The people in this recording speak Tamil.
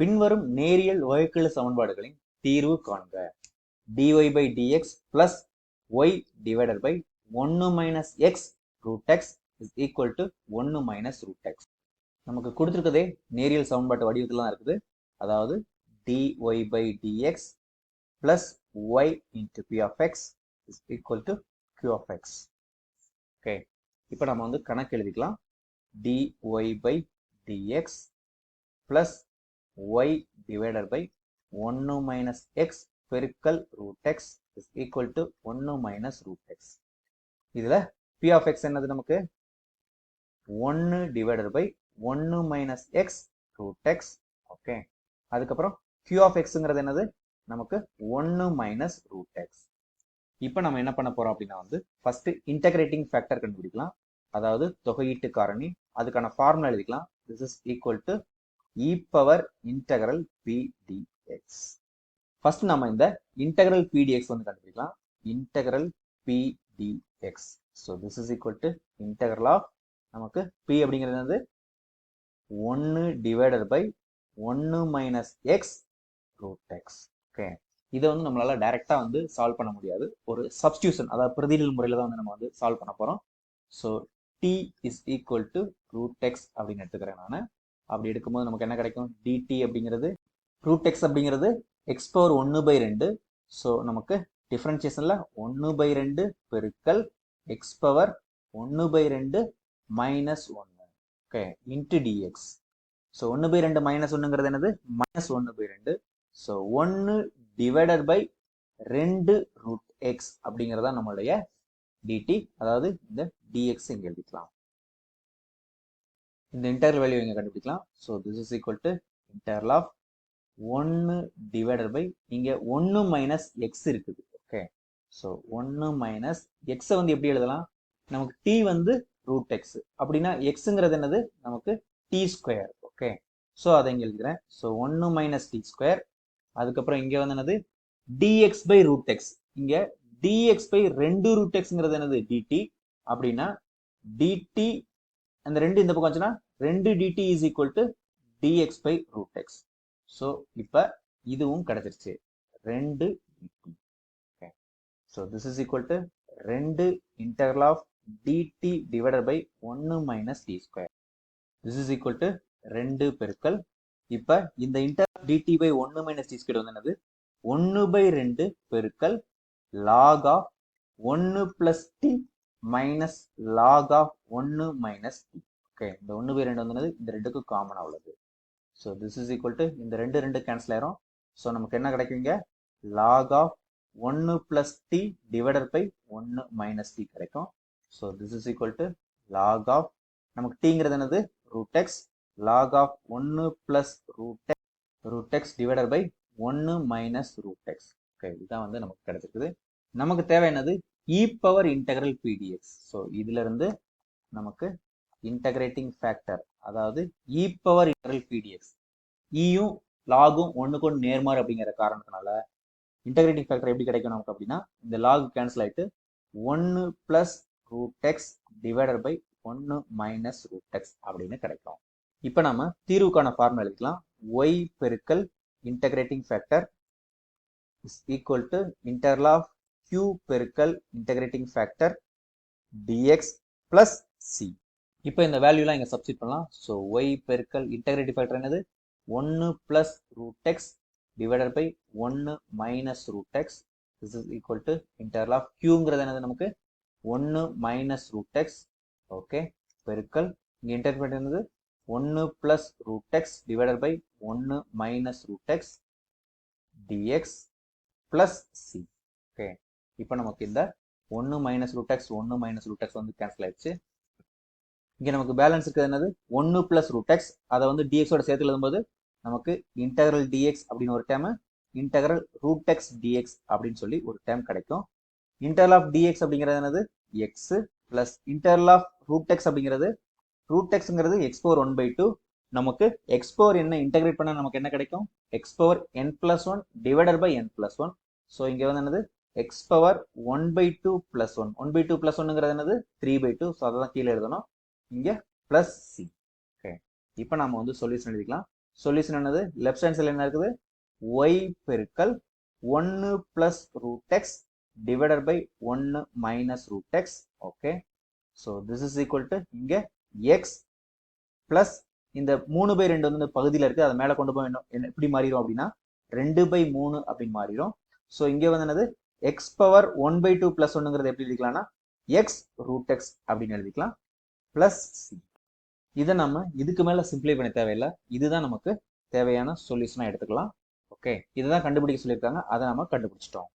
பின்வரும் நேரியல் வகைக்கெழு சமன்பாடுகளின் தீர்வு காண்க. dy by dx plus y divided by 1 minus x root x is equal to 1 minus root x. நமக்கு கொடுத்திருக்கதே நேரியல் சமன்பாட்டு வடிவத்தில் தான் இருக்குது. அதாவது dy by dx plus y into p of x is equal to q of x. Okay. இப்போ நம்ம வந்து கணக்கு எழுதிக்கலாம். dy by dx plus y divided by 1 minus x பெருக்கல் root x is equal to 1 minus root x. இதுல p of x என்னது நமக்கு 1 divided by 1 minus x root x. Okay, அதுக்கப்புறம் q of xங்கிறது என்னது நமக்கு 1 minus root x. இப்போ நம்ம என்ன பண்ண போறோம் அப்படின்னா வந்து ஃபர்ஸ்ட் இன்டகிரேட்டிங் ஃபேக்டர் கண்டுபிடிக்கலாம். அதாவது தொகையீட்டு காரணி. அதுக்கான ஃபார்முலா எழுதிக்கலாம். this is equal to e power integral p dx. First நம்ம இந்த இன்டெக்ரல் pdx வந்து கண்டுபிடிக்கலாம். Integral p dx. so this is equal to integral of நமக்கு p அப்படிங்கிறது என்னது 1 divided by 1 minus x root x. Okay, இதை வந்து நம்மளால டைரக்டா வந்து சால்வ் பண்ண முடியாது. ஒரு சப்ஸ்டியூஷன், அதாவது பிரதிநிதிகள் முறையில தான் வந்து நம்ம வந்து சால்வ் பண்ண போறோம். So t is equal to root x அப்படின்னு எடுத்துக்கிறேன் நான். அப்படி எடுக்கும்போது நமக்கு என்ன கிடைக்கும்? dt அப்படிங்கிறது root x அப்படிங்கிறது x power 1 by 2. ஸோ நமக்கு டிஃபரன்சியேஷன்ல 1 by 2 பெருக்கல் x power 1 by 2 minus 1. Okay, into dx. So 1 by 2 minus 1ங்கிறது என்னது? Minus 1 by 2. So 1 divided by 2 root x அப்படிங்கிறதா நம்மளுடைய dt. அதாவது இந்த dx இங்க எழுதிக்கலாம். இந்த இன்டெக்ரல் வேல்யூ இங்க கண்டுபிடிக்கலாம். So this is equal to integral of 1 divided by இங்க 1 மைனஸ் எக்ஸ் இருக்குது. ஓகே, ஸோ 1 மைனஸ் எக்ஸை வந்து எப்படி எழுதலாம்? நமக்கு t வந்து ரூட் எக்ஸ் அப்படின்னா எக்ஸுங்கிறது என்னது நமக்கு டி ஸ்கொயர். ஓகே, ஸோ அதை இங்க எழுதுகிறேன். So 1 minus T square. அதுக்கப்புறம் இங்க வந்து என்னது dx பை ரூட் எக்ஸ். இங்க dx பை 2 ரூட் எக்ஸ்ங்கிறது என்னது dt. அப்படின்னா dt அந்த 2 இந்த பக்கம் வந்துச்சுன்னா 2 dt is equal to dx by root x. So இப்போ இதுவும் கிடைச்சிருச்சு 2 dt. Okay, so this is equal to 2 integral of dt divided by 1 minus T square. This is equal to 2 பெருக்கல். இப்போ இந்த இன்டெக்ரல் dt by 1 minus T square வந்து என்னது 1 பை 2 பெருக்கல் log of 1 plus T minus log of 1 minus T. Okay, இந்த 1 பை 2 வந்து இந்த ரெண்டுக்கு காமனா உள்ளது. So this is equal to இந்த 2 கேன்சல் ஆயிரும். ஸோ நமக்கு என்ன கிடைக்குங்க? log of 1 plus t divided by 1 minus t கிடைக்கும். So this is equal to log of நமக்கு tங்கிறது என்னது root x. log of 1 plus root X divided by 1 minus root X. Okay, இதுதான் வந்து நமக்கு கிடைச்சிருக்குது. நமக்கு தேவை என்னது? e power integral pdx. So இதுல இருந்து நமக்கு இன்டகிரேட்டிங் ஃபேக்டர், அதாவது e பவர் இன்டெக்ரல் pdx. ஈயும் லாகும் ஒண்ணுக்கு ஒன்று நேர்மாறு அப்படிங்கிற காரணத்தினால இன்டகிரேட்டிங் ஃபேக்டர் எப்படி கிடைக்கும் நமக்கு அப்படின்னா இந்த லாக் கேன்சல் ஆயிட்டு 1 plus root X divided by 1 minus root x அப்படின்னு கிடைக்கும். இப்போ நம்ம தீர்வுக்கான ஃபார்முலா எழுதிக்கலாம். y பெருக்கல் integrating factor is equal to integral of q பெருக்கல் integrating factor dx plus c. இப்போ இந்த வேல்யூலாம் இங்க சப்ஸ்டிட் பண்ணலாம். ஸோ y பெருக்கல் இன்டகிரேட்டிங் ஃபேக்டர் என்னது 1 plus root X divided by 1 minus root x. This is equal to integral of qங்கிறது என்னது நமக்கு 1 மைனஸ் ரூட் எக்ஸ். ஓகே, பெருக்கல் இங்க இன்டகிரேட் என்னது 1 plus root X divided by 1 minus root X dx plus C. Okay, இப்போ நமக்கு இந்த 1 minus root X 1 minus root X வந்து கேன்சல் ஆயிடுச்சு. இங்க நமக்கு பேலன்ஸ் இருக்கிறது என்னது 1 பிளஸ் ரூட் எக்ஸ். அதை வந்து dx ஓட சேர்த்து எழுதும்போது நமக்கு இன்டெக்ரல் dx அப்படின்னு ஒரு term, integral root X dx அப்படின்னு சொல்லி ஒரு டேர்ம் கிடைக்கும். இன்டெக்ரல் ஆஃப் dx அப்படிங்கிறது என்னது x பிளஸ் இன்டெக்ரல் ஆஃப் ரூட் எக்ஸ் அப்படிங்கிறது ரூட் எக்ஸ்ங்கிறது x பவர் 1 by 2. நமக்கு x பவர் என்ன இன்டெகிரேட் பண்ணா நமக்கு என்ன கிடைக்கும்? x power n plus 1 divided by n plus 1. So இங்க வந்து என்னது x power 1 by 2 plus 1. 1 by 2 plus 1ங்கிறது என்னது 3 by 2. ஸோ அதை தான் கீழே எழுதணும். இங்க பிளஸ் சி. ஓகே, இப்போ நம்ம வந்து சொல்யூஷன் எழுதிக்கலாம். சொல்யூஷன் என்னது? லெஃப்ட் ஹேண்ட் சைடில் என்ன இருக்குது? ஒய் பெருக்கல் 1 plus root X divided by 1 minus root X. Okay, so this is equal to இங்கே எக்ஸ் பிளஸ் இந்த 3/2 வந்து பகுதியில் இருக்கு, அதை மேலே கொண்டு போய் எப்படி மாறிடும் அப்படின்னா 2/3 அப்படின்னு மாறிடும். ஸோ இங்கே வந்து என்னது? எக்ஸ் பவர் 1/2 பிளஸ் 1ங்கிறது எப்படி எழுதிக்கலாம்னா எக்ஸ் ரூட் எக்ஸ் அப்படின்னு எழுதிக்கலாம் பிளஸ் சி. இதை நம்ம இதுக்கு மேல சிம்பிளை பண்ண தேவையில்லை, இதுதான் நமக்கு தேவையான சொல்யூஷனா எடுத்துக்கலாம். ஓகே, இதுதான் கண்டுபிடிக்க சொல்லியிருக்காங்க, அதை நம்ம கண்டுபிடிச்சிட்டோம்.